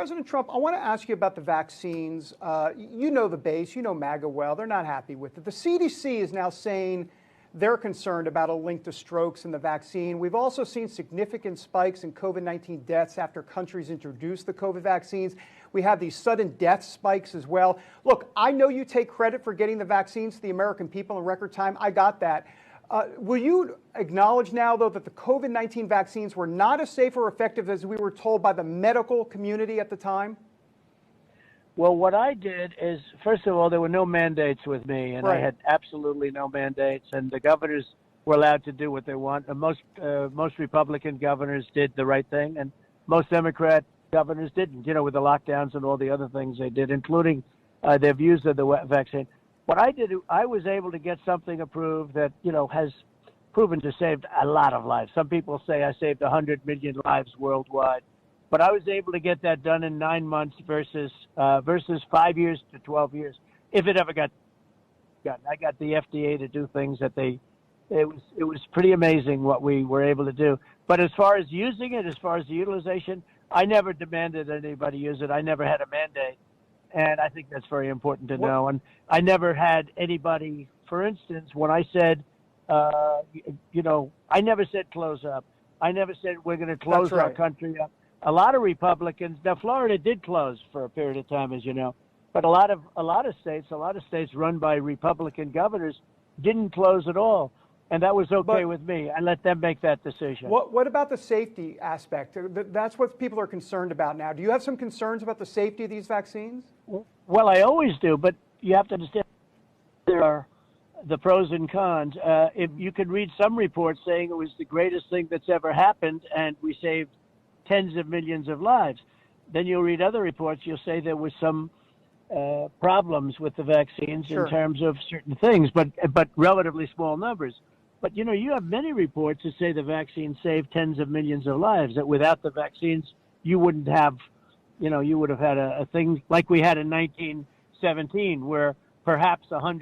President Trump, I want to ask you about the vaccines. You know the base, you know MAGA well. They're not happy with it. The CDC is now saying they're concerned about a link to strokes in the vaccine. We've also seen significant spikes in COVID-19 deaths after countries introduced the COVID vaccines. We have these sudden death spikes as well. Look, I know you take credit for getting the vaccines to the American people in record time. I got that. Will you acknowledge now, though, that the COVID-19 vaccines were not as safe or effective as we were told by the medical community at the time? Well, what I did is, first of all, there were no mandates with me, and Right. I had absolutely no mandates, and the governors were allowed to do what they want. And most Republican governors did the right thing, and most Democrat governors didn't, with the lockdowns and all the other things they did, including their views of the vaccine. What I did, I was able to get something approved that, has proven to save a lot of lives. Some people say I saved 100 million lives worldwide. But I was able to get that done in 9 months versus 5 years to 12 years, if it ever got done. I got the FDA to do things that it was pretty amazing what we were able to do. But as far as using it, as far as the utilization, I never demanded anybody use it. I never had a mandate. And I think that's very important to know. And I never had anybody, for instance, when I said, I never said close up. I never said we're going to close our country up. A lot of Republicans, now Florida did close for a period of time, as you know, but a lot of states run by Republican governors didn't close at all. And that was okay with me. I let them make that decision. What about the safety aspect? That's what people are concerned about now. Do you have some concerns about the safety of these vaccines? Well, I always do, but you have to understand there are the pros and cons. If you can read some reports saying it was the greatest thing that's ever happened and we saved tens of millions of lives. Then you'll read other reports, you'll say there was some problems with the vaccines in terms of certain things, but relatively small numbers. But, you have many reports that say the vaccine saved tens of millions of lives, that without the vaccines, you wouldn't have, you would have had a thing like we had in 1917, where perhaps 100